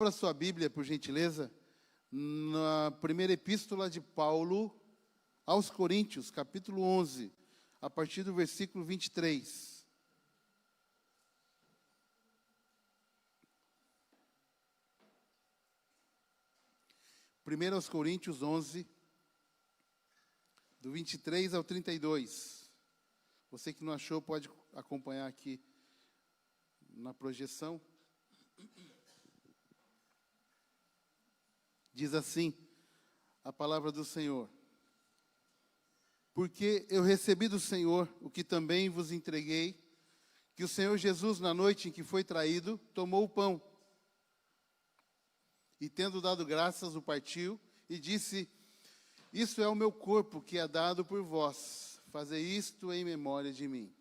Abra sua Bíblia, por gentileza, na primeira epístola de Paulo aos Coríntios, capítulo 11, a partir do versículo 23. Primeiro aos Coríntios 11, do 23 ao 32. Você que não achou, pode acompanhar aqui na projeção. Diz assim a palavra do Senhor: porque eu recebi do Senhor o que também vos entreguei, que o Senhor Jesus, na noite em que foi traído, tomou o pão, e tendo dado graças, o partiu, e disse: isto é o meu corpo que é dado por vós, fazei isto em memória de mim.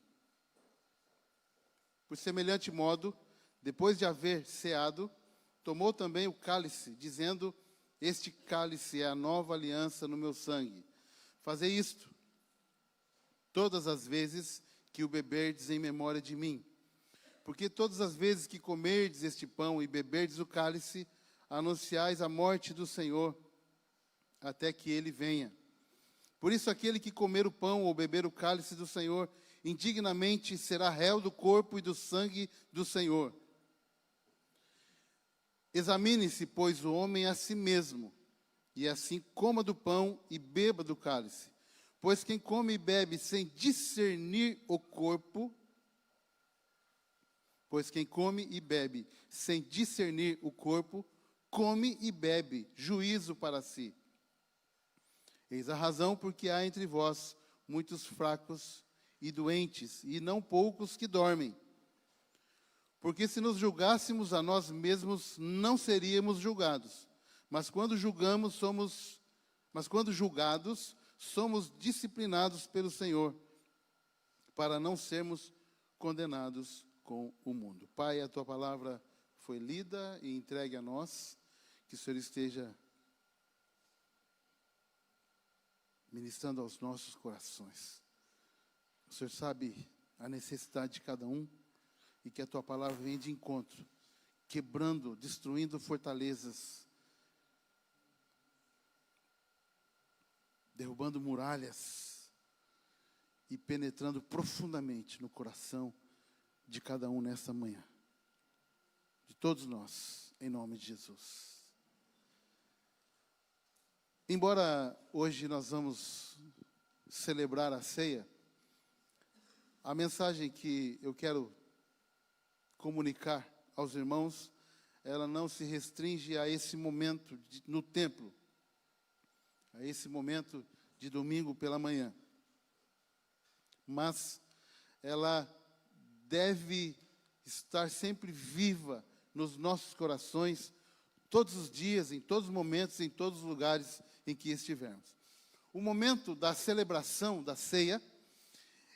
Por semelhante modo, depois de haver ceado, tomou também o cálice, dizendo: este cálice é a nova aliança no meu sangue. Fazei isto todas as vezes que o beberdes em memória de mim. Porque todas as vezes que comerdes este pão e beberdes o cálice, anunciais a morte do Senhor, até que ele venha. Por isso, aquele que comer o pão ou beber o cálice do Senhor, indignamente será réu do corpo e do sangue do Senhor. Examine-se, pois, o homem a si mesmo, e assim coma do pão e beba do cálice. Pois quem come e bebe sem discernir o corpo, come e bebe juízo para si. Eis a razão porque há entre vós muitos fracos e doentes, e não poucos que dormem. Porque se nos julgássemos a nós mesmos, não seríamos julgados. Mas quando julgados, somos disciplinados pelo Senhor, para não sermos condenados com o mundo. Pai, a tua palavra foi lida e entregue a nós. Que o Senhor esteja ministrando aos nossos corações. O Senhor sabe a necessidade de cada um, e que a tua palavra venha de encontro, quebrando, destruindo fortalezas, derrubando muralhas e penetrando profundamente no coração de cada um nessa manhã. De todos nós, em nome de Jesus. Embora hoje nós vamos celebrar a ceia, a mensagem que eu quero comunicar aos irmãos, ela não se restringe a esse momento no templo, a esse momento de domingo pela manhã, mas ela deve estar sempre viva nos nossos corações, todos os dias, em todos os momentos, em todos os lugares em que estivermos. O momento da celebração da ceia,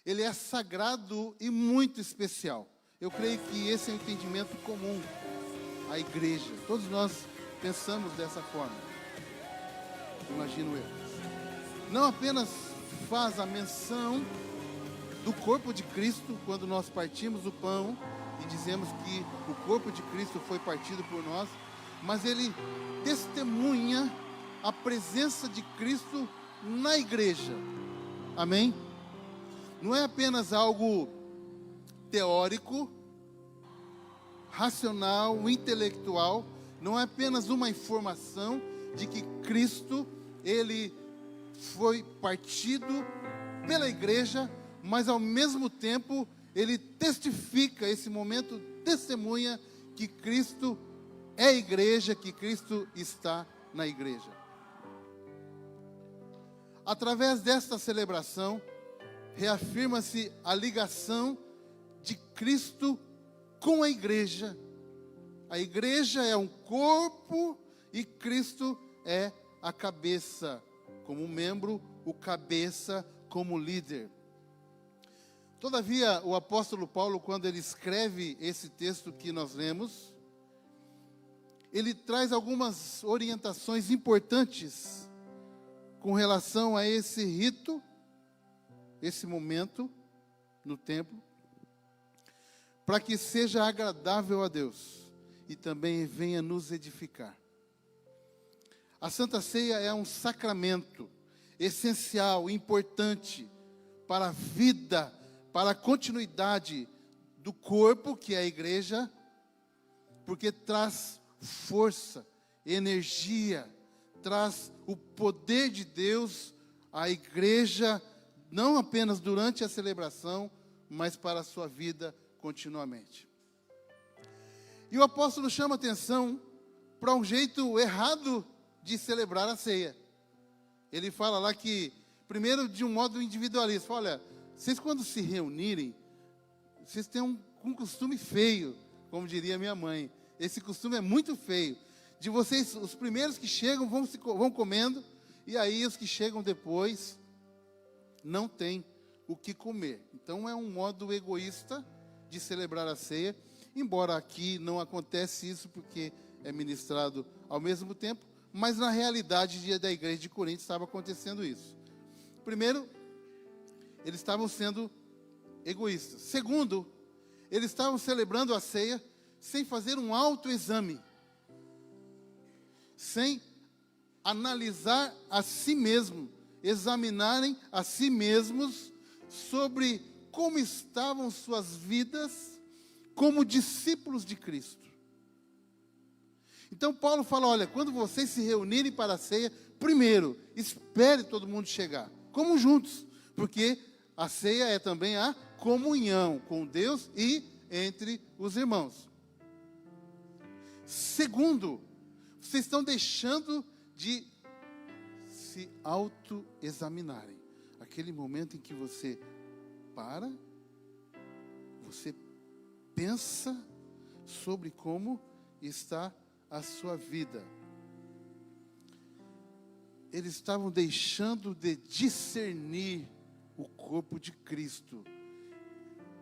ele é sagrado e muito especial. Eu creio que esse é um entendimento comum à igreja. Todos nós pensamos dessa forma, imagino eu. Não apenas faz a menção do corpo de Cristo, quando nós partimos o pão e dizemos que o corpo de Cristo foi partido por nós, mas ele testemunha a presença de Cristo na igreja. Amém? Não é apenas algo teórico, racional, intelectual, não é apenas uma informação de que Cristo, ele foi partido pela igreja, mas ao mesmo tempo ele testifica, esse momento testemunha que Cristo é igreja, que Cristo está na igreja. Através desta celebração, reafirma-se a ligação de Cristo com a igreja. A igreja é um corpo e Cristo é a cabeça, como membro, o cabeça como líder. Todavia, o apóstolo Paulo, quando ele escreve esse texto que nós lemos, ele traz algumas orientações importantes com relação a esse rito, esse momento no templo, para que seja agradável a Deus e também venha nos edificar. A Santa Ceia é um sacramento essencial, importante para a vida, para a continuidade do corpo, que é a igreja, porque traz força, energia, traz o poder de Deus à igreja, não apenas durante a celebração, mas para a sua vida continuamente. E o apóstolo chama atenção para um jeito errado de celebrar a ceia. Ele fala lá que, primeiro, de um modo individualista. Olha, vocês quando se reunirem, vocês têm um costume feio, como diria minha mãe. Esse costume é muito feio. De vocês, os primeiros que chegam vão comendo, e aí os que chegam depois não têm o que comer. Então é um modo egoísta de celebrar a ceia, embora aqui não acontece isso porque é ministrado ao mesmo tempo, mas na realidade da igreja de Corinto estava acontecendo isso. Primeiro, eles estavam sendo egoístas. Segundo, eles estavam celebrando a ceia sem fazer um autoexame, sem analisar a si mesmo, examinarem a si mesmos sobre como estavam suas vidas como discípulos de Cristo. Então Paulo fala, olha, quando vocês se reunirem para a ceia, primeiro, espere todo mundo chegar, como juntos, porque a ceia é também a comunhão com Deus e entre os irmãos. Segundo, vocês estão deixando de se autoexaminarem. Aquele momento em que você para, você pensa sobre como está a sua vida. Eles estavam deixando de discernir o corpo de Cristo.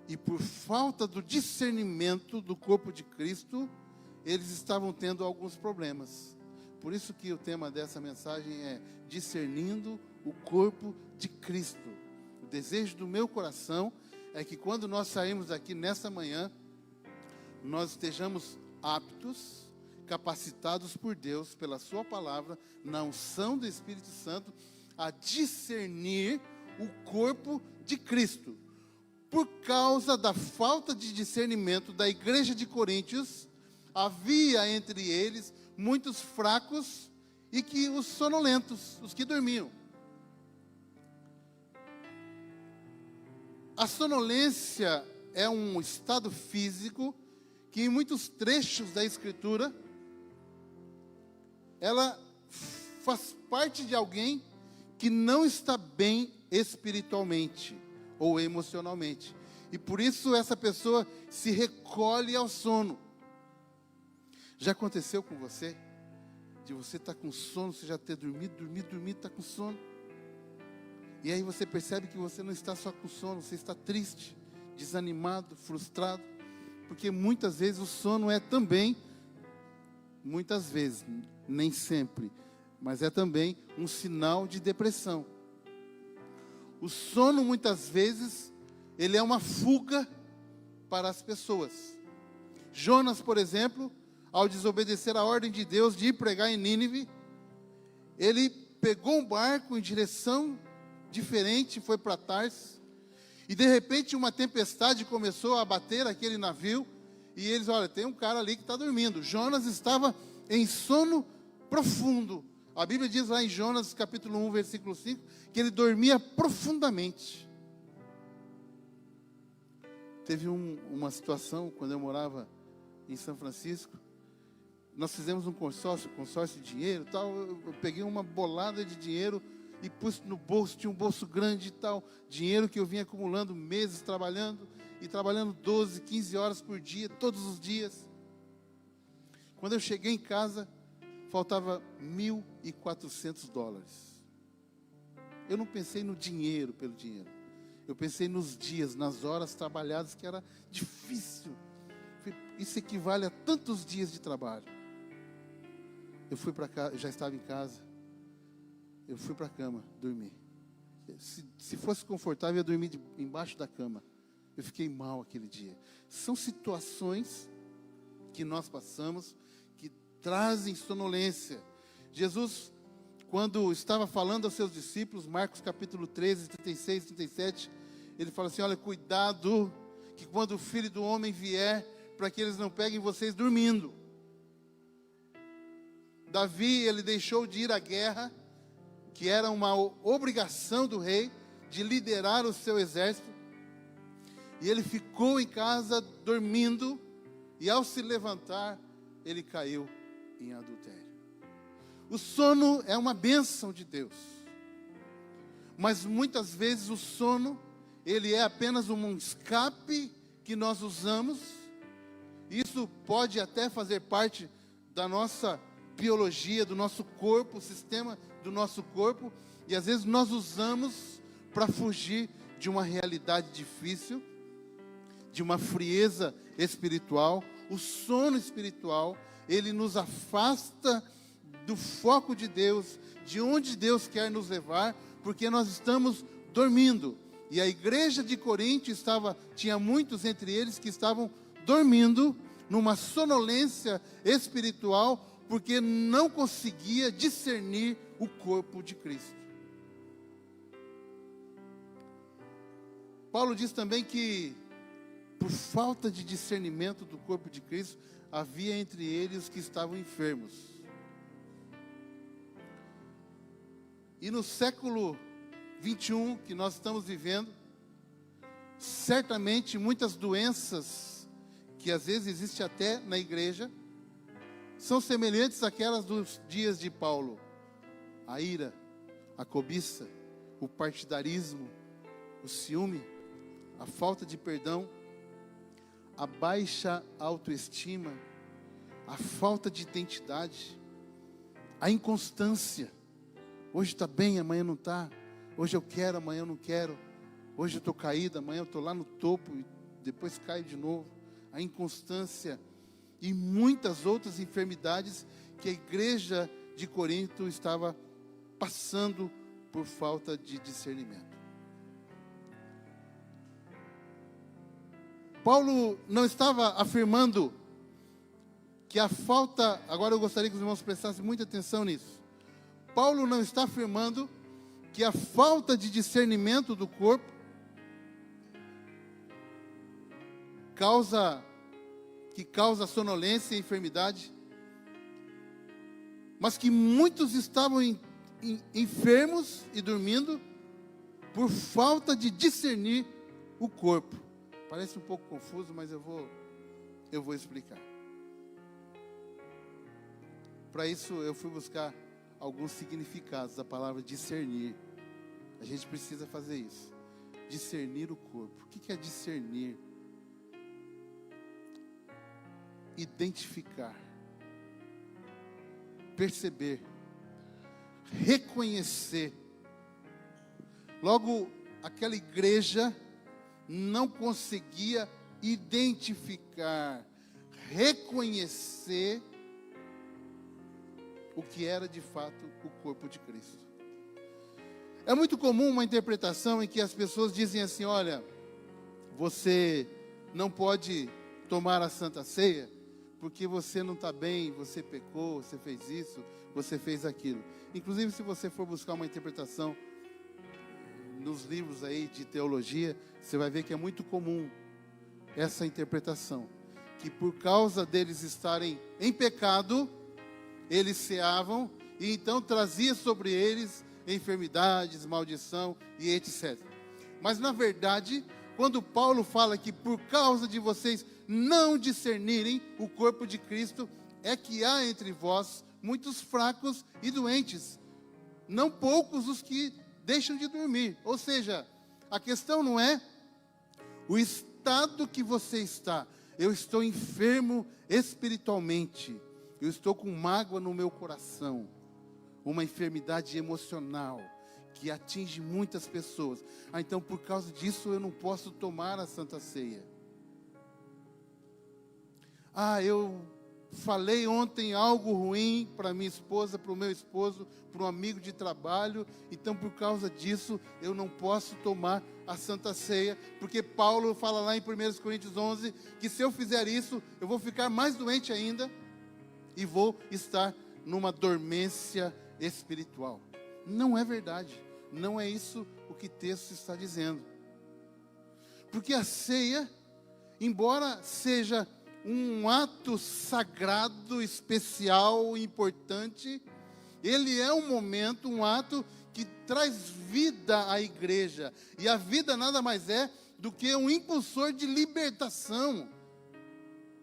E por falta do discernimento do corpo de Cristo, eles estavam tendo alguns problemas. Por isso que o tema dessa mensagem é discernindo o corpo de Cristo. O desejo do meu coração é que quando nós sairmos daqui nessa manhã, nós estejamos aptos, capacitados por Deus, pela sua palavra, na unção do Espírito Santo, a discernir o corpo de Cristo. Por causa da falta de discernimento da igreja de Coríntios, havia entre eles muitos fracos e que os sonolentos, os que dormiam. A sonolência é um estado físico que em muitos trechos da Escritura, ela faz parte de alguém que não está bem espiritualmente ou emocionalmente. E por isso essa pessoa se recolhe ao sono. Já aconteceu com você? De você estar com sono, você já ter dormido, está com sono. E aí você percebe que você não está só com sono, você está triste, desanimado, frustrado. Porque muitas vezes o sono é também, muitas vezes, nem sempre, mas é também um sinal de depressão. O sono muitas vezes, ele é uma fuga para as pessoas. Jonas, por exemplo, ao desobedecer a ordem de Deus de ir pregar em Nínive, ele pegou um barco em direção diferente, foi para Tarsis, e de repente uma tempestade começou a bater aquele navio, e eles, olha, tem um cara ali que está dormindo. Jonas estava em sono profundo. A Bíblia diz lá em Jonas capítulo 1, versículo 5, que ele dormia profundamente. Teve uma situação, quando eu morava em São Francisco, nós fizemos um consórcio de dinheiro e tal. Eu peguei uma bolada de dinheiro e pus no bolso, tinha um bolso grande e tal, dinheiro que eu vinha acumulando meses trabalhando, e trabalhando 12, 15 horas por dia, todos os dias. Quando eu cheguei em casa, faltava $1.400. Eu não pensei no dinheiro pelo dinheiro, eu pensei nos dias, nas horas trabalhadas, que era difícil. Isso equivale a tantos dias de trabalho. Eu fui para casa, já estava em casa, eu fui para a cama dormir. Se fosse confortável, eu ia dormir embaixo da cama. Eu fiquei mal aquele dia. São situações que nós passamos, que trazem sonolência. Jesus, quando estava falando aos seus discípulos, Marcos capítulo 13, 36, 37, ele fala assim: olha, cuidado, que quando o Filho do Homem vier, para que eles não peguem vocês dormindo. Davi, ele deixou de ir à guerra, que era uma obrigação do rei, de liderar o seu exército, e ele ficou em casa dormindo, e ao se levantar, ele caiu em adultério. O sono é uma bênção de Deus, mas muitas vezes o sono, ele é apenas um escape que nós usamos. Isso pode até fazer parte da nossa biologia, do nosso corpo, o sistema do nosso corpo, e às vezes nós usamos para fugir de uma realidade difícil, de uma frieza espiritual. O sono espiritual, ele nos afasta do foco de Deus, de onde Deus quer nos levar, porque nós estamos dormindo. E a igreja de Corinto tinha muitos entre eles que estavam dormindo numa sonolência espiritual, porque não conseguia discernir o corpo de Cristo. Paulo diz também que, por falta de discernimento do corpo de Cristo, havia entre eles os que estavam enfermos. E no século 21 que nós estamos vivendo, certamente muitas doenças que às vezes existem até na igreja, são semelhantes àquelas dos dias de Paulo. A ira, a cobiça, o partidarismo, o ciúme, a falta de perdão, a baixa autoestima, a falta de identidade, a inconstância. Hoje está bem, amanhã não está. Hoje eu quero, amanhã eu não quero. Hoje eu estou caído, amanhã eu estou lá no topo e depois caio de novo. A inconstância e muitas outras enfermidades que a igreja de Corinto estava passando por falta de discernimento. Paulo não estava afirmando que a falta, agora eu gostaria que os irmãos prestassem muita atenção nisso. Paulo não está afirmando que a falta de discernimento do corpo causa sonolência e enfermidade, mas que muitos estavam enfermos e dormindo por falta de discernir o corpo. Parece um pouco confuso, mas eu vou explicar. Para isso eu fui buscar alguns significados da palavra discernir. A gente precisa fazer isso. Discernir o corpo. O que é discernir? Identificar, perceber, reconhecer. Logo, aquela igreja não conseguia identificar, reconhecer o que era de fato o corpo de Cristo. É muito comum uma interpretação em que as pessoas dizem assim: olha, você não pode tomar a Santa Ceia porque você não está bem, você pecou, você fez isso, você fez aquilo. Inclusive, se você for buscar uma interpretação nos livros aí de teologia, você vai ver que é muito comum essa interpretação, que por causa deles estarem em pecado, eles ceavam, e então trazia sobre eles enfermidades, maldição e etc. Mas na verdade, quando Paulo fala que por causa de vocês não discernirem o corpo de Cristo, é que há entre vós muitos fracos e doentes, não poucos os que deixam de dormir. Ou seja, a questão não é o estado que você está. Eu estou enfermo espiritualmente, eu estou com mágoa no meu coração, uma enfermidade emocional que atinge muitas pessoas. Então, por causa disso, eu não posso tomar a Santa Ceia. Eu falei ontem algo ruim para minha esposa, para o meu esposo, para um amigo de trabalho, então por causa disso eu não posso tomar a Santa Ceia, porque Paulo fala lá em 1 Coríntios 11, que se eu fizer isso, eu vou ficar mais doente ainda, e vou estar numa dormência espiritual. Não é verdade, não é isso o que o texto está dizendo. Porque a ceia, embora seja um ato sagrado, especial, importante, ele é um momento, um ato que traz vida à igreja. E a vida nada mais é do que um impulsor de libertação,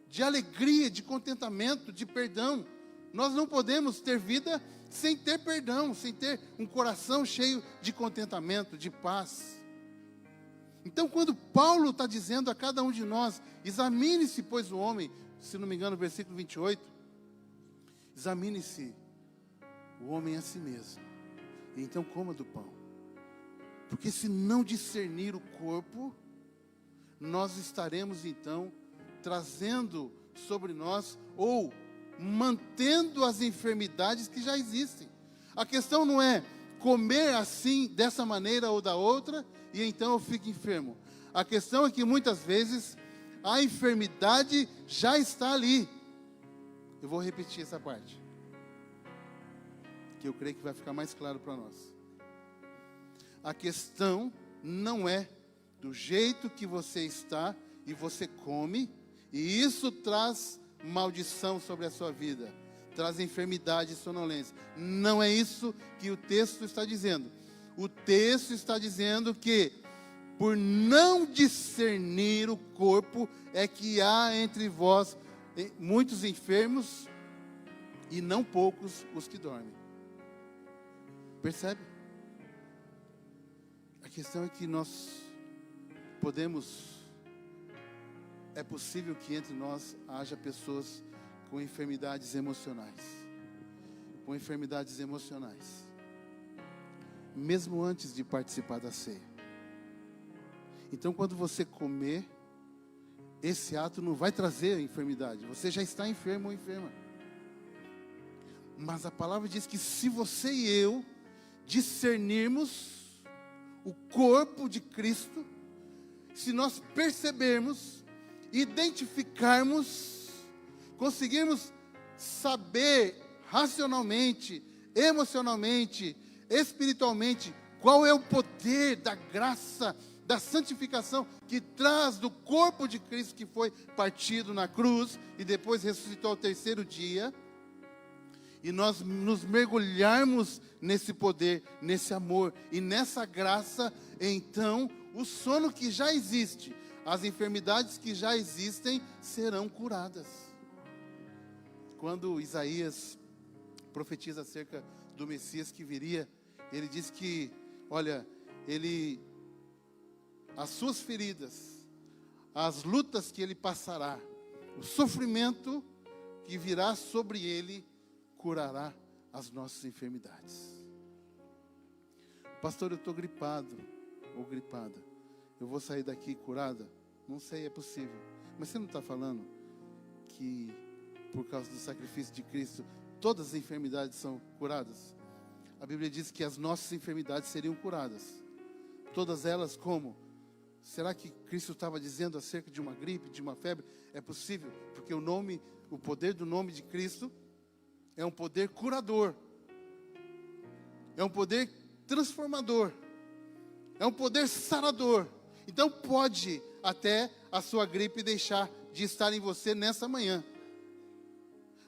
de alegria, de contentamento, de perdão. Nós não podemos ter vida sem ter perdão, sem ter um coração cheio de contentamento, de paz. Então, quando Paulo está dizendo a cada um de nós, examine-se, pois, o homem, se não me engano, versículo 28, examine-se o homem a si mesmo, e então coma do pão. Porque se não discernir o corpo, nós estaremos então trazendo sobre nós, ou mantendo as enfermidades que já existem. A questão não é comer assim, dessa maneira ou da outra, e então eu fico enfermo. A questão é que muitas vezes a enfermidade já está ali. Eu vou repetir essa parte, que eu creio que vai ficar mais claro para nós. A questão não é do jeito que você está e você come, e isso traz maldição sobre a sua vida, traz enfermidade e sonolência. Não é isso que o texto está dizendo. O texto está dizendo que, por não discernir o corpo, é que há entre vós muitos enfermos e não poucos os que dormem. Percebe? A questão é que nós é possível que entre nós haja pessoas com enfermidades emocionais. Com enfermidades emocionais. Mesmo antes de participar da ceia. Então, quando você comer, esse ato não vai trazer a enfermidade. Você já está enfermo ou enferma. Mas a palavra diz que se você e eu discernirmos o corpo de Cristo, se nós percebermos, identificarmos, conseguirmos saber racionalmente, emocionalmente, espiritualmente, qual é o poder da graça, da santificação que traz do corpo de Cristo que foi partido na cruz e depois ressuscitou ao terceiro dia, e nós nos mergulharmos nesse poder, nesse amor e nessa graça, então o sono que já existe, as enfermidades que já existem serão curadas. Quando Isaías profetiza acerca do Messias que viria, ele diz que, olha, as suas feridas, as lutas que ele passará, o sofrimento que virá sobre ele, curará as nossas enfermidades. Pastor, eu estou gripado ou gripada, eu vou sair daqui curada? Não sei, é possível. Mas você não está falando que por causa do sacrifício de Cristo todas as enfermidades são curadas? A Bíblia diz que as nossas enfermidades seriam curadas. Todas elas como? Será que Cristo estava dizendo acerca de uma gripe, de uma febre? É possível, porque o poder do nome de Cristo é um poder curador. É um poder transformador. É um poder sarador. Então pode até a sua gripe deixar de estar em você nessa manhã.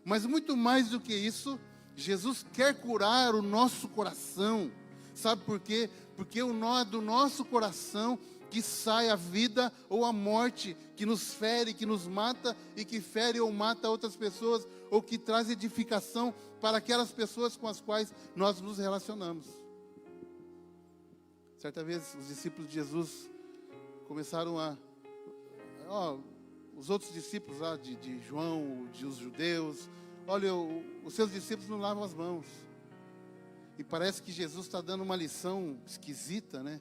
Mas muito mais do que isso, Jesus quer curar o nosso coração. Sabe por quê? Porque o nó do nosso coração que sai a vida ou a morte, que nos fere, que nos mata e que fere ou mata outras pessoas, ou que traz edificação para aquelas pessoas com as quais nós nos relacionamos. Certa vez os discípulos de Jesus começaram os outros discípulos lá de João, os judeus, olha, os seus discípulos não lavam as mãos. E parece que Jesus está dando uma lição esquisita, né?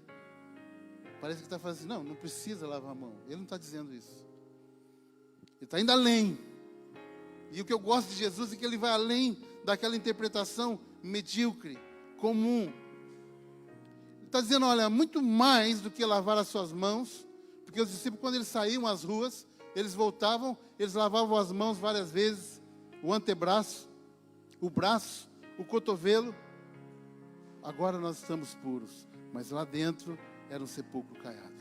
Parece que está falando assim, não precisa lavar a mão. Ele não está dizendo isso. Ele está indo além. E o que eu gosto de Jesus é que ele vai além daquela interpretação medíocre, comum. Ele está dizendo, olha, muito mais do que lavar as suas mãos, porque os discípulos, quando eles saíam às ruas, eles voltavam, eles lavavam as mãos várias vezes, o antebraço, o braço, o cotovelo. Agora nós estamos puros, mas lá dentro era um sepulcro caiado.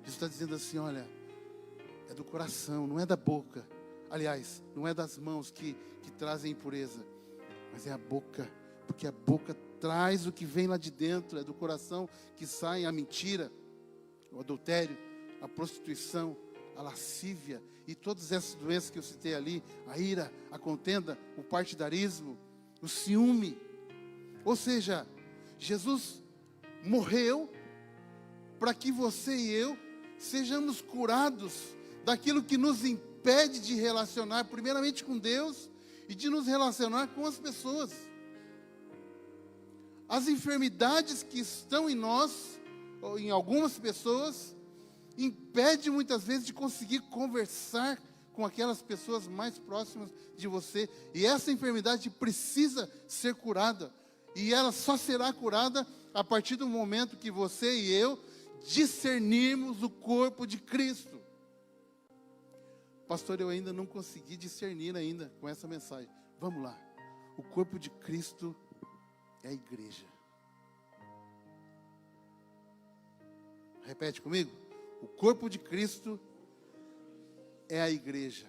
Jesus está dizendo assim, olha, é do coração, não é da boca. Aliás, não é das mãos que trazem impureza, mas é a boca, porque a boca traz o que vem lá de dentro, é do coração que sai a mentira, o adultério, a prostituição, a lascívia e todas essas doenças que eu citei ali, a ira, a contenda, o partidarismo, o ciúme. Ou seja, Jesus morreu para que você e eu sejamos curados daquilo que nos impede de relacionar primeiramente com Deus e de nos relacionar com as pessoas. As enfermidades que estão em nós, ou em algumas pessoas, impedem muitas vezes de conseguir conversar com aquelas pessoas mais próximas de você. E essa enfermidade precisa ser curada. E ela só será curada a partir do momento que você e eu discernirmos o corpo de Cristo. Pastor, eu ainda não consegui discernir ainda com essa mensagem. Vamos lá. O corpo de Cristo é a igreja. Repete comigo. O corpo de Cristo é a igreja.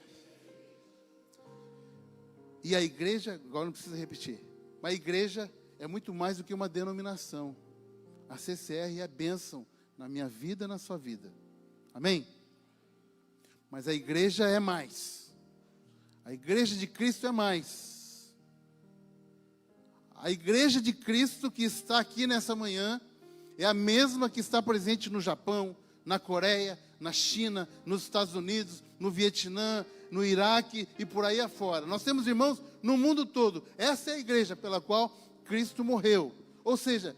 E a igreja, agora não precisa repetir, mas a igreja é muito mais do que uma denominação. A CCR é bênção na minha vida e na sua vida. Amém? Mas a igreja é mais. A igreja de Cristo é mais. A igreja de Cristo que está aqui nessa manhã é a mesma que está presente no Japão, na Coreia, na China, nos Estados Unidos, no Vietnã, no Iraque e por aí afora. Nós temos irmãos no mundo todo. Essa é a igreja pela qual Cristo morreu. Ou seja,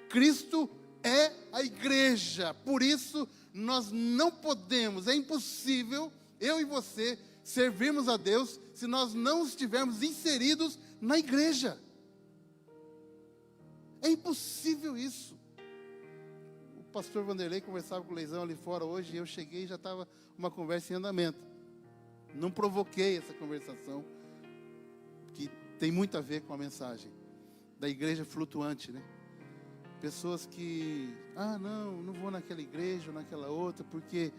Cristo é a igreja. Por isso, nós não podemos, é impossível, eu e você, servirmos a Deus se nós não estivermos inseridos na igreja. É impossível isso. O pastor Vanderlei conversava com o Leizão ali fora hoje, e eu cheguei e já estava uma conversa em andamento. Não provoquei essa conversação, que tem muito a ver com a mensagem da igreja flutuante, né? Pessoas que, não vou naquela igreja ou naquela outra, porque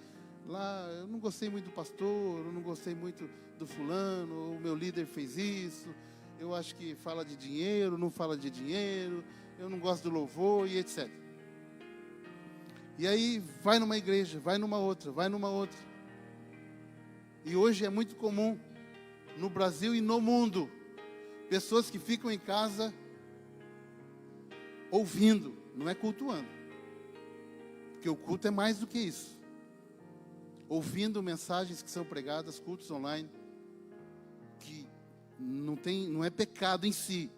lá eu não gostei muito do pastor, eu não gostei muito do fulano, o meu líder fez isso, eu acho que fala de dinheiro, não fala de dinheiro, eu não gosto do louvor e etc. E aí vai numa igreja, vai numa outra, vai numa outra. E hoje é muito comum, no Brasil e no mundo, pessoas que ficam em casa ouvindo, não é cultuando. Porque o culto é mais do que isso. Ouvindo mensagens que são pregadas, cultos online, que não é pecado em si.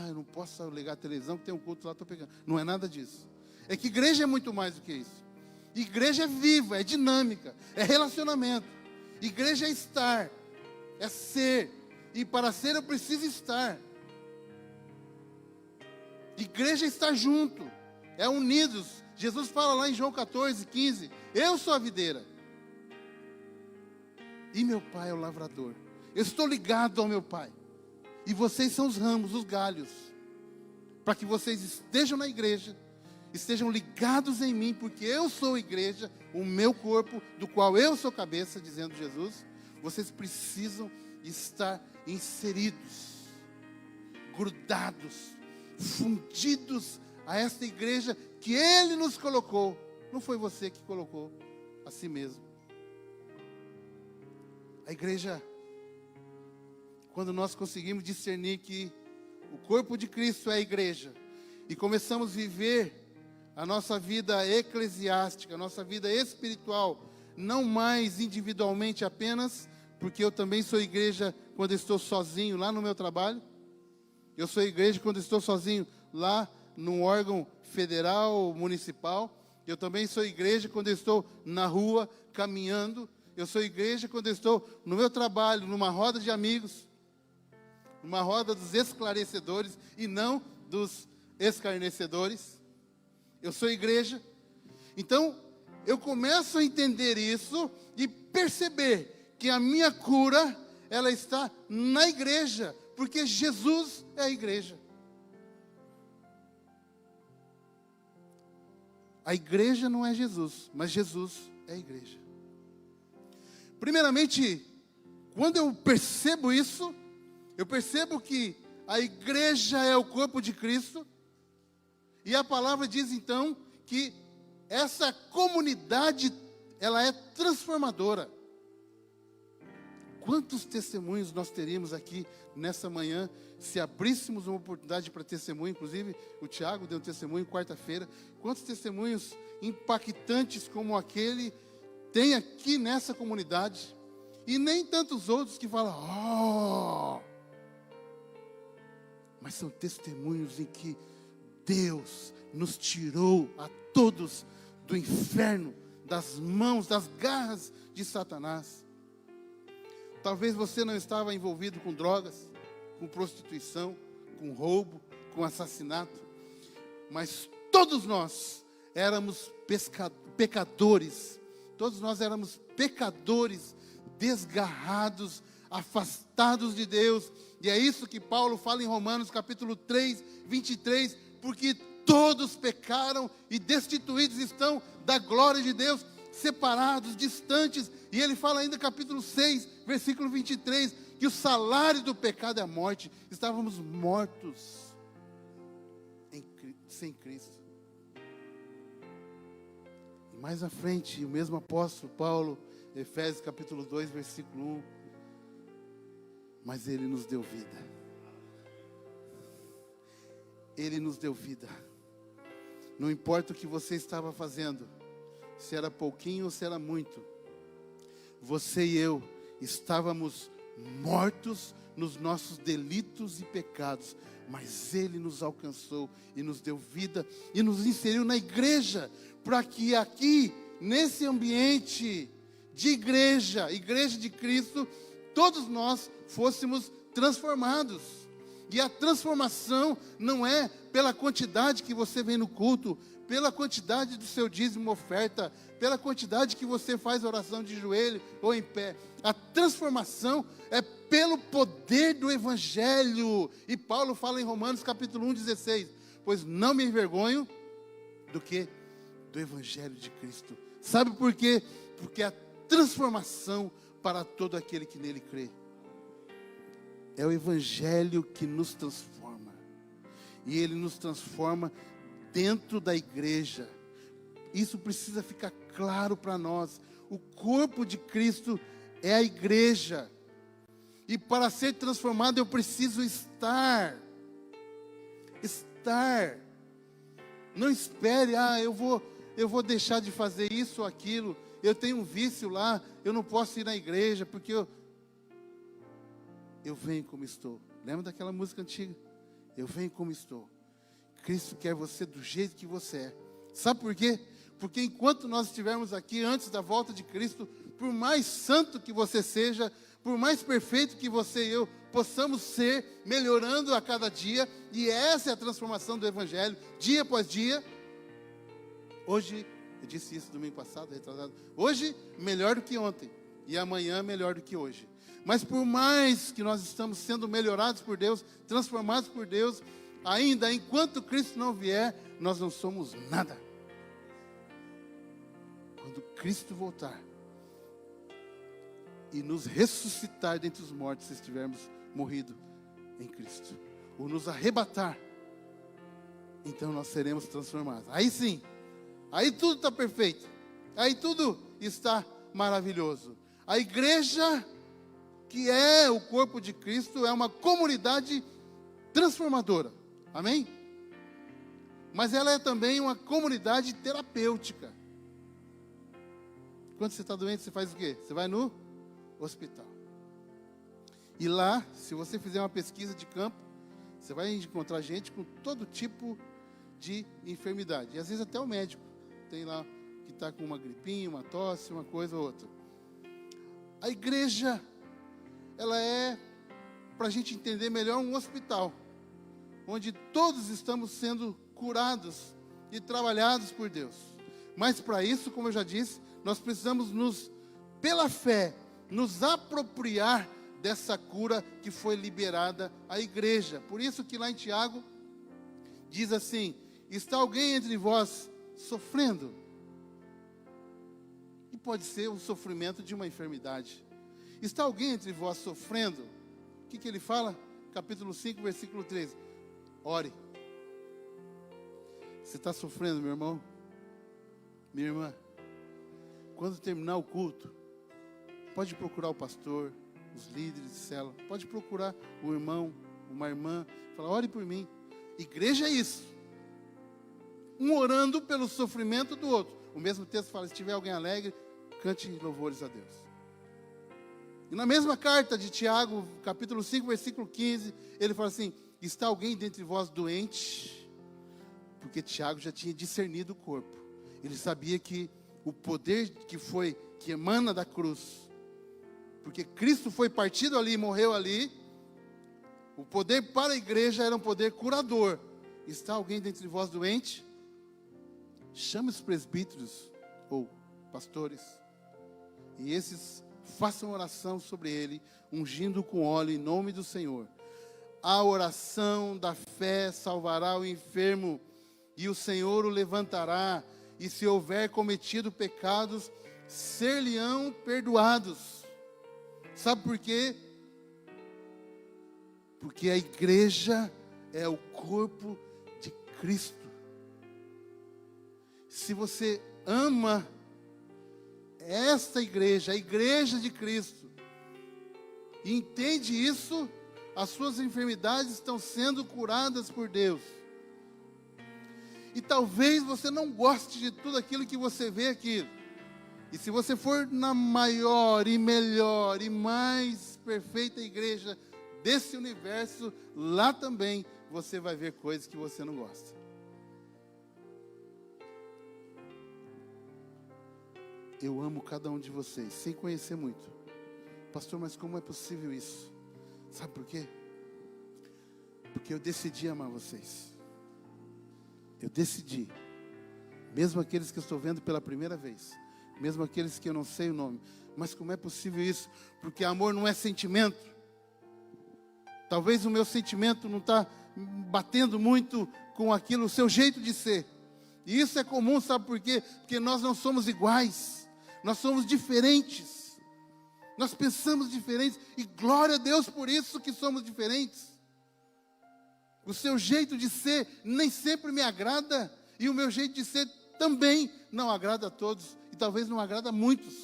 Eu não posso ligar a televisão que tem um culto lá, estou pegando. Não é nada disso. É que igreja é muito mais do que isso. Igreja é viva, é dinâmica, é relacionamento. Igreja é estar, é ser. E para ser eu preciso estar. Igreja é estar junto, é unidos. Jesus fala lá em João 14, 15, eu sou a videira e meu pai é o lavrador. Eu estou ligado ao meu pai e vocês são os ramos, os galhos, para que vocês estejam na igreja, estejam ligados em mim, porque eu sou a igreja, o meu corpo, do qual eu sou cabeça, dizendo Jesus. Vocês precisam estar inseridos, grudados, fundidos a esta igreja que Ele nos colocou. Não foi você que colocou a si mesmo. A igreja, quando nós conseguimos discernir que o corpo de Cristo é a igreja, e começamos a viver a nossa vida eclesiástica, a nossa vida espiritual, não mais individualmente apenas, porque eu também sou igreja quando estou sozinho lá no meu trabalho. Eu sou igreja quando estou sozinho lá num órgão federal, municipal. Eu também sou igreja quando estou na rua, caminhando. Eu sou igreja quando eu estou no meu trabalho, numa roda de amigos, numa roda dos esclarecedores e não dos escarnecedores. Eu sou igreja. Então, eu começo a entender isso e perceber que a minha cura, ela está na igreja, porque Jesus é a igreja. A igreja não é Jesus, mas Jesus é a igreja. Primeiramente, quando eu percebo isso, eu percebo que a igreja é o corpo de Cristo, e a palavra diz então que essa comunidade, ela é transformadora. Quantos testemunhos nós teríamos aqui nessa manhã, se abríssemos uma oportunidade para testemunho? Inclusive, o Tiago deu um testemunho quarta-feira. Quantos testemunhos impactantes como aquele tem aqui nessa comunidade? E nem tantos outros que falam, oh! Mas são testemunhos em que Deus nos tirou a todos do inferno, das mãos, das garras de Satanás. Talvez você não estava envolvido com drogas, com prostituição, com roubo, com assassinato, mas todos nós éramos pecadores, todos nós éramos pecadores, desgarrados, afastados de Deus. E é isso que Paulo fala em Romanos capítulo 3, 23, porque todos pecaram e destituídos estão da glória de Deus, separados, distantes. E ele fala ainda capítulo 6, versículo 23, que o salário do pecado é a morte. Estávamos mortos sem Cristo. E mais à frente, o mesmo apóstolo Paulo, Efésios capítulo 2, versículo 1, mas Ele nos deu vida. Ele nos deu vida. Não importa o que você estava fazendo, se era pouquinho ou se era muito, você e eu estávamos mortos nos nossos delitos e pecados, mas Ele nos alcançou e nos deu vida e nos inseriu na igreja, para que aqui, nesse ambiente de igreja, igreja de Cristo, todos nós fôssemos transformados. E a transformação não é pela quantidade que você vem no culto, pela quantidade do seu dízimo oferta, pela quantidade que você faz oração de joelho ou em pé. A transformação é pelo poder do Evangelho. E Paulo fala em Romanos capítulo 1, 16, pois não me envergonho do que? Do Evangelho de Cristo. Sabe por quê? Porque a transformação para todo aquele que nele crê. É o Evangelho que nos transforma. E ele nos transforma dentro da igreja. Isso precisa ficar claro para nós. O corpo de Cristo é a igreja. E para ser transformado eu preciso estar. Não espere, eu vou deixar de fazer isso ou aquilo. Eu tenho um vício lá, eu não posso ir na igreja porque eu venho como estou. Lembra daquela música antiga? Eu venho como estou. Cristo quer você do jeito que você é. Sabe por quê? Porque enquanto nós estivermos aqui antes da volta de Cristo, por mais santo que você seja, por mais perfeito que você e eu possamos ser, melhorando a cada dia, e essa é a transformação do Evangelho, dia após dia. Hoje, eu disse isso domingo passado, retrasado, hoje melhor do que ontem, e amanhã melhor do que hoje. Mas por mais que nós estamos sendo melhorados por Deus, transformados por Deus, ainda enquanto Cristo não vier, nós não somos nada. Quando Cristo voltar e nos ressuscitar dentre os mortos, se estivermos morrido em Cristo, ou nos arrebatar, então nós seremos transformados. Aí sim, aí tudo está perfeito, aí tudo está maravilhoso. A igreja, que é o corpo de Cristo, é uma comunidade transformadora, amém? Mas ela é também uma comunidade terapêutica. Quando você está doente, você faz o quê? Você vai no hospital. E lá, se você fizer uma pesquisa de campo, você vai encontrar gente com todo tipo de enfermidade. E às vezes até o médico tem lá que está com uma gripinha, uma tosse, uma coisa ou outra. A igreja, ela é, para a gente entender melhor, um hospital, onde todos estamos sendo curados e trabalhados por Deus. Mas para isso, como eu já disse, nós precisamos pela fé, nos apropriar dessa cura que foi liberada à igreja. Por isso que lá em Tiago, diz assim: está alguém entre vós sofrendo? E pode ser o sofrimento de uma enfermidade. Está alguém entre vós sofrendo? O que ele fala? Capítulo 5, versículo 13. Ore. Você está sofrendo, meu irmão? Minha irmã? Quando terminar o culto, pode procurar o pastor, os líderes de célula, pode procurar o irmão, uma irmã, falar: ore por mim. Igreja é isso. Um orando pelo sofrimento do outro. O mesmo texto fala: se tiver alguém alegre, cante louvores a Deus. E na mesma carta de Tiago, capítulo 5, versículo 15, ele fala assim: está alguém dentre vós doente? Porque Tiago já tinha discernido o corpo. Ele sabia que o poder que emana da cruz, porque Cristo foi partido ali e morreu ali, o poder para a igreja era um poder curador. Está alguém dentre vós doente? Chame os presbíteros ou pastores, e esses façam oração sobre ele, ungindo com óleo em nome do Senhor. A oração da fé salvará o enfermo, e o Senhor o levantará, e se houver cometido pecados, ser-lhe-ão perdoados. Sabe por quê? Porque a igreja é o corpo de Cristo. Se você ama esta igreja, a igreja de Cristo, e entende isso, as suas enfermidades estão sendo curadas por Deus. E talvez você não goste de tudo aquilo que você vê aqui. E se você for na maior e melhor e mais perfeita igreja desse universo, lá também você vai ver coisas que você não gosta. Eu amo cada um de vocês, sem conhecer muito. Pastor, mas como é possível isso? Sabe por quê? Porque eu decidi amar vocês. Eu decidi. Mesmo aqueles que eu estou vendo pela primeira vez. Mesmo aqueles que eu não sei o nome. Mas como é possível isso? Porque amor não é sentimento. Talvez o meu sentimento não está batendo muito com aquilo, o seu jeito de ser. E isso é comum, sabe por quê? Porque nós não somos iguais. Nós somos diferentes. Nós pensamos diferentes. E glória a Deus por isso que somos diferentes. O seu jeito de ser nem sempre me agrada. E o meu jeito de ser também não agrada a todos. E talvez não agrada a muitos.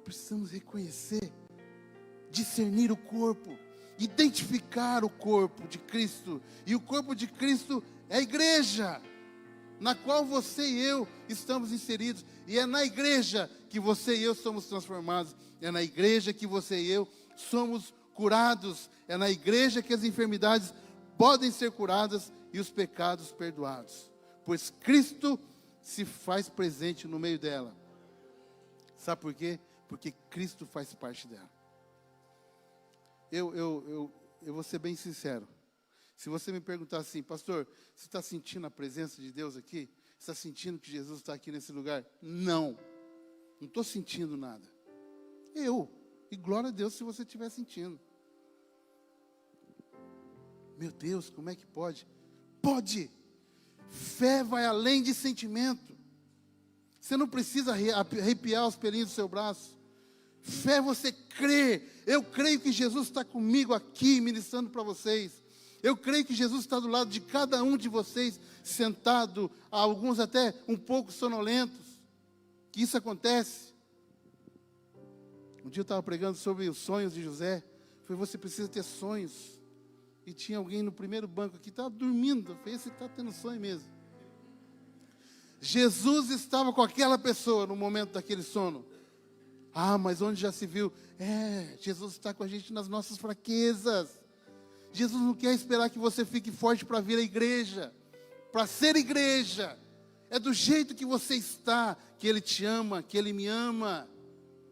Precisamos reconhecer, discernir o corpo, identificar o corpo de Cristo. E o corpo de Cristo é a igreja, na qual você e eu estamos inseridos. E é na igreja que você e eu somos transformados. É na igreja que você e eu somos curados. É na igreja que as enfermidades podem ser curadas e os pecados perdoados. Pois Cristo se faz presente no meio dela. Sabe por quê? Porque Cristo faz parte dela. Eu vou ser bem sincero. Se você me perguntar assim: pastor, você está sentindo a presença de Deus aqui? Você está sentindo que Jesus está aqui nesse lugar? Não estou sentindo nada. E glória a Deus se você estiver sentindo. Meu Deus, como é que pode? Pode! Fé vai além de sentimento. Você não precisa arrepiar os pelinhos do seu braço. Fé, você crê. Eu creio que Jesus está comigo aqui, ministrando para vocês. Eu creio que Jesus está do lado de cada um de vocês, sentado, alguns até um pouco sonolentos. Que isso acontece. Um dia eu estava pregando sobre os sonhos de José. Falei: você precisa ter sonhos. E tinha alguém no primeiro banco aqui, estava dormindo. Eu falei: esse está tendo sonho mesmo. Jesus estava com aquela pessoa no momento daquele sono. Ah, mas onde já se viu? Jesus está com a gente nas nossas fraquezas. Jesus não quer esperar que você fique forte para vir à igreja, para ser igreja. É do jeito que você está que Ele te ama, que Ele me ama.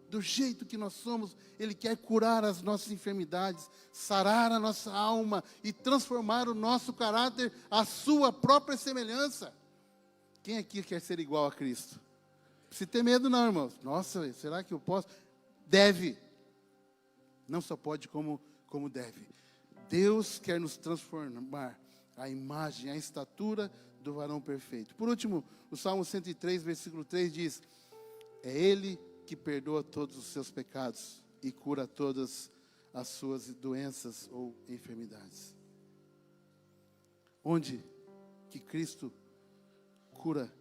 Do jeito que nós somos, Ele quer curar as nossas enfermidades, sarar a nossa alma e transformar o nosso caráter à sua própria semelhança. Quem aqui quer ser igual a Cristo? Não precisa ter medo não, irmãos. Nossa, será que eu posso? Deve. Não só pode como deve. Deus quer nos transformar a imagem, a estatura do varão perfeito. Por último, o Salmo 103, versículo 3 diz: é Ele que perdoa todos os seus pecados e cura todas as suas doenças ou enfermidades. Onde que Cristo cura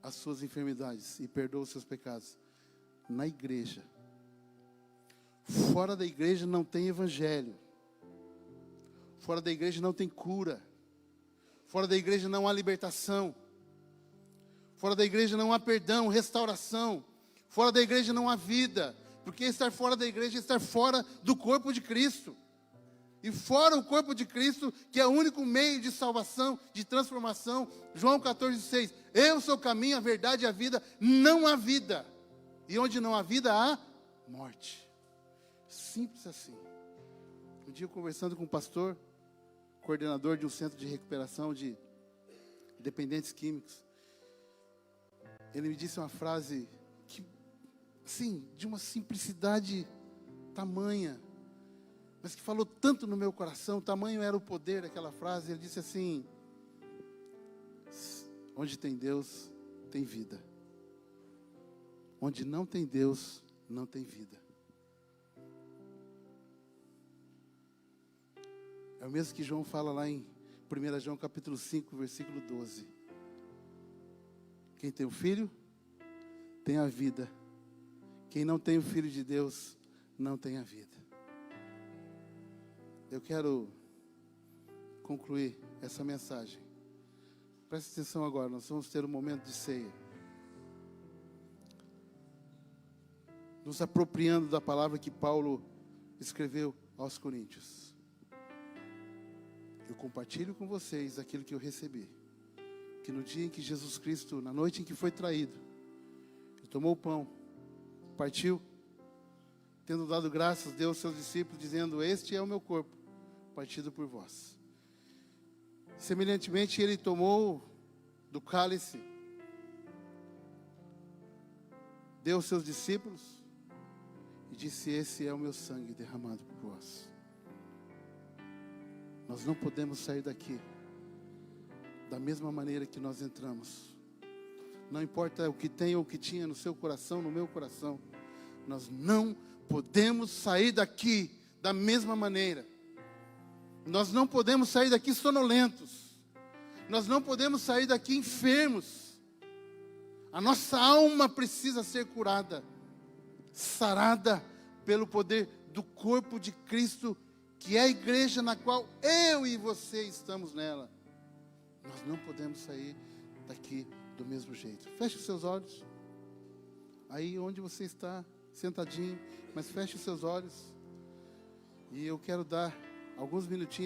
as suas enfermidades e perdoa os seus pecados? Na igreja. Fora da igreja não tem evangelho. Fora da igreja não tem cura. Fora da igreja não há libertação. Fora da igreja não há perdão, restauração. Fora da igreja não há vida. Porque estar fora da igreja é estar fora do corpo de Cristo. E fora o corpo de Cristo, que é o único meio de salvação, de transformação. João 14,6. Eu sou o caminho, a verdade e a vida. Não há vida. E onde não há vida, há morte. Simples assim. Um dia, conversando com um pastor, coordenador de um centro de recuperação de dependentes químicos, ele me disse uma frase que, assim, de uma simplicidade tamanha, mas que falou tanto no meu coração. Tamanho era o poder daquela frase. Ele disse assim: onde tem Deus, tem vida. Onde não tem Deus, não tem vida. É o mesmo que João fala lá em 1 João capítulo 5, versículo 12. Quem tem o Filho, tem a vida. Quem não tem o Filho de Deus, não tem a vida. Eu quero concluir essa mensagem. Preste atenção agora, nós vamos ter um momento de ceia. Nos apropriando da palavra que Paulo escreveu aos Coríntios. Eu compartilho com vocês aquilo que eu recebi. Que no dia em que Jesus Cristo, na noite em que foi traído, ele tomou o pão, partiu, tendo dado graças, deu aos seus discípulos, dizendo: este é o meu corpo, partido por vós. Semelhantemente, ele tomou do cálice, deu aos seus discípulos, e disse: esse é o meu sangue derramado por vós. Nós não podemos sair daqui da mesma maneira que nós entramos. Não importa o que tem ou o que tinha no seu coração, no meu coração. Nós não podemos sair daqui da mesma maneira. Nós não podemos sair daqui sonolentos. Nós não podemos sair daqui enfermos. A nossa alma precisa ser curada, sarada pelo poder do corpo de Cristo, que é a igreja na qual eu e você estamos nela. Nós não podemos sair daqui do mesmo jeito. Feche os seus olhos. Aí onde você está, sentadinho, mas feche os seus olhos. E eu quero dar alguns minutinhos.